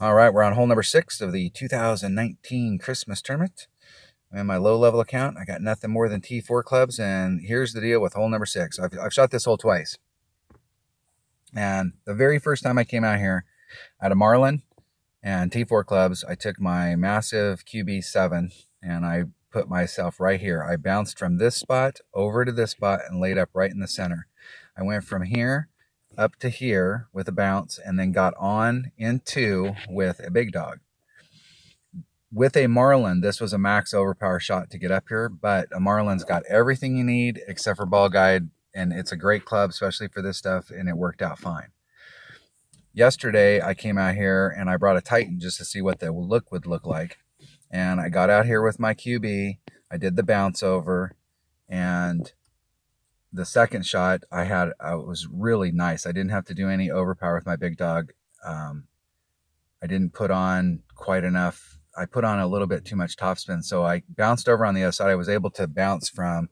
All right, we're on hole number 6 of the 2019 Christmas tournament. I'm in my low-level account. I got nothing more than T4 clubs, and here's the deal with hole number 6. I've shot this hole twice. And the very first time I came out here, I had a Marlin and T4 clubs. I took my massive QB7, and I put myself right here. I bounced from this spot over to this spot and laid up right in the center. I went from here up to here with a bounce and then got on into with a big dog. With a Marlin, this was a max overpower shot to get up here, but a Marlin's got everything you need except for ball guide, and it's a great club, especially for this stuff, and it worked out fine. Yesterday, I came out here and I brought a Titan just to see what the look would look like. And I got out here with my QB. I did the bounce over, and the second shot I was really nice. I didn't have to do any overpower with my big dog. I didn't put on quite enough. I put on a little bit too much topspin, so I bounced over on the other side. I was able to bounce from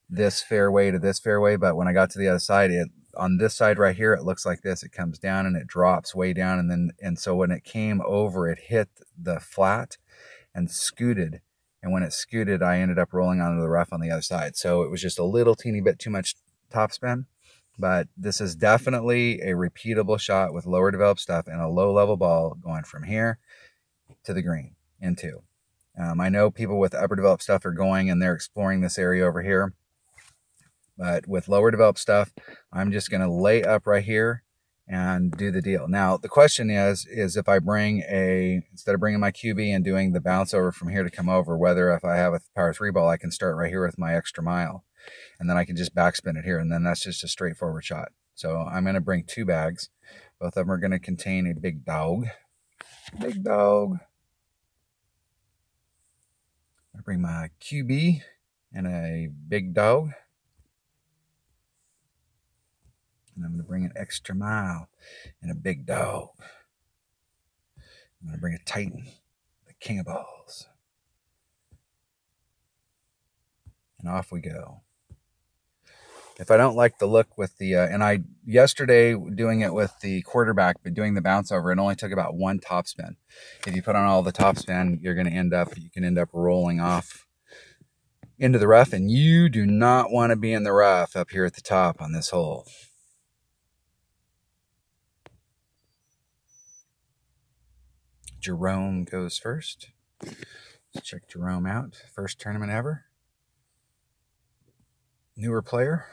this fairway to this fairway, but when I got to the other side, on this side right here, it looks like this. It comes down and it drops way down, and so when it came over, it hit the flat and scooted. And when it scooted, I ended up rolling onto the rough on the other side. So it was just a little teeny bit too much topspin. But this is definitely a repeatable shot with lower developed stuff and a low-level ball going from here to the green into. I know people with upper developed stuff are going and they're exploring this area over here. But with lower developed stuff, I'm just going to lay up right here and do the deal. Now, the question is if I instead of bringing my QB and doing the bounce over from here to come over, whether if I have a power 3 ball, I can start right here with my extra mile. And then I can just backspin it here. And then that's just a straightforward shot. So I'm going to bring 2 bags. Both of them are going to contain a big dog. Big dog. I bring my QB and a big dog. And I'm going to bring an extra mile and a big dog. I'm going to bring a Titan, the king of balls. And off we go. If I don't like the look with the, yesterday doing it with the quarterback, but doing the bounce over, it only took about 1 topspin. If you put on all the topspin, you can end up rolling off into the rough, and you do not want to be in the rough up here at the top on this hole. Jerome goes first. Let's check Jerome out. First tournament ever. Newer player.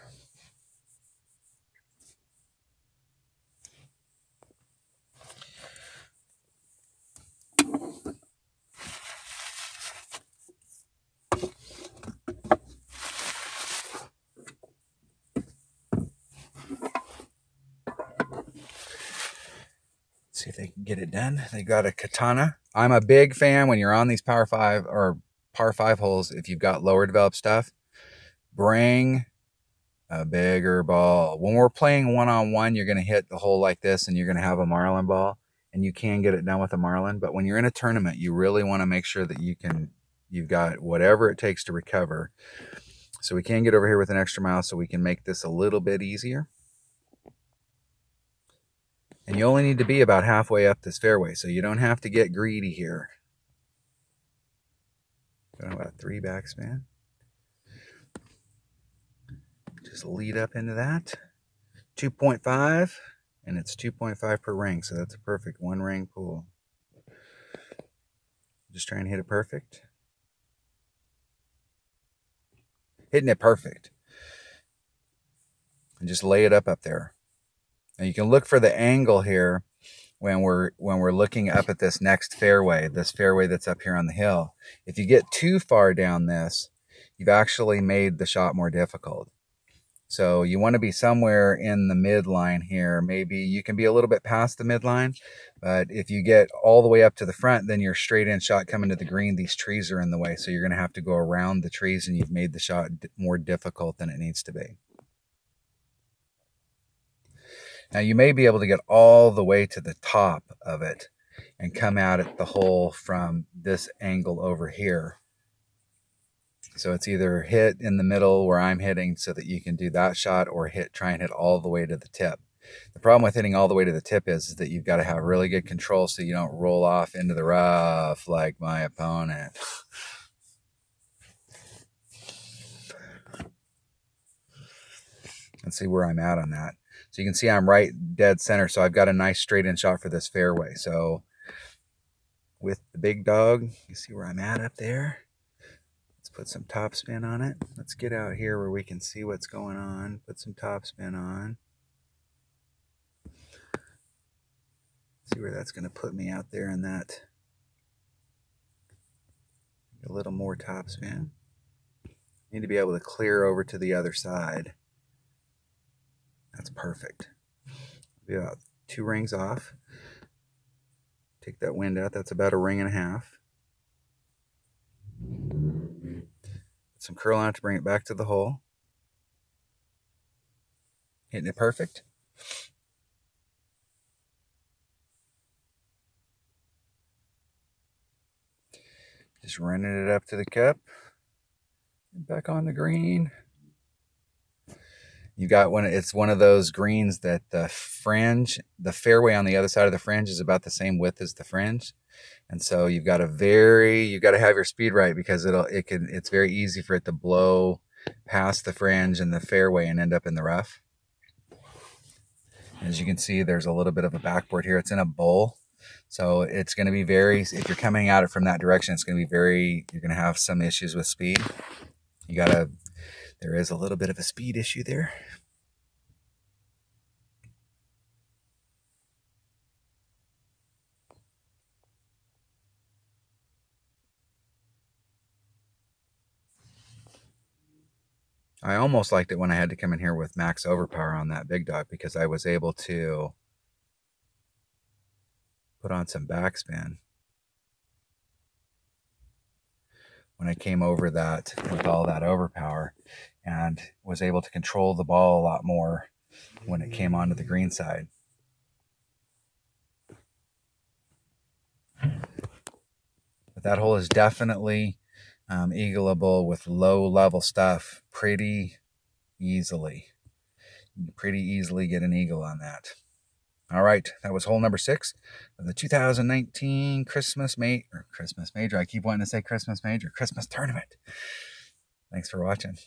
See if they can get it done. They got a Katana. I'm a big fan when you're on these Power 5 or Par 5 holes, if you've got lower developed stuff, bring a bigger ball. When we're playing one-on-one, you're going to hit the hole like this and you're going to have a Marlin ball, and you can get it done with a Marlin. But when you're in a tournament, you really want to make sure that you've got whatever it takes to recover. So we can get over here with an extra mile so we can make this a little bit easier. And you only need to be about halfway up this fairway, so you don't have to get greedy here. Got about 3 backspin. Just lead up into that. 2.5, and it's 2.5 per ring, so that's a perfect 1-ring pool. Just trying to hit it perfect. Hitting it perfect. And just lay it up there. Now you can look for the angle here when we're looking up at this next fairway, this fairway that's up here on the hill. If you get too far down this, you've actually made the shot more difficult. So you want to be somewhere in the midline here. Maybe you can be a little bit past the midline, but if you get all the way up to the front, then your straight in shot coming to the green, these trees are in the way. So you're going to have to go around the trees, and you've made the shot more difficult than it needs to be. Now you may be able to get all the way to the top of it and come out at the hole from this angle over here. So it's either hit in the middle where I'm hitting so that you can do that shot, or try and hit all the way to the tip. The problem with hitting all the way to the tip is that you've got to have really good control so you don't roll off into the rough like my opponent. Let's see where I'm at on that. So you can see I'm right dead center, so I've got a nice straight in shot for this fairway. So with the big dog, you see where I'm at up there? Let's put some topspin on it. Let's get out here where we can see what's going on. Put some topspin on. See where that's going to put me out there in that. A little more topspin. Need to be able to clear over to the other side. That's perfect. Be about 2 rings off. Take that wind out. That's about 1.5 rings. Put some curl on it to bring it back to the hole. Hitting it perfect. Just running it up to the cup. Back on the green. You got it's one of those greens that the fringe, the fairway on the other side of the fringe is about the same width as the fringe. And so you've got to have your speed right, because it's very easy for it to blow past the fringe and the fairway and end up in the rough. As you can see, there's a little bit of a backboard here. It's in a bowl. So it's going to be if you're coming at it from that direction, it's going to be you're going to have some issues with speed. There is a little bit of a speed issue there. I almost liked it when I had to come in here with max overpower on that big dog, because I was able to put on some backspin when I came over that with all that overpower, and was able to control the ball a lot more when it came onto the green side. But that hole is definitely eagleable with low level stuff pretty easily. You can pretty easily get an eagle on that. All right, that was hole number 6 of the 2019 Christmas Major. I keep wanting to say Christmas Major, Christmas Tournament. Thanks for watching.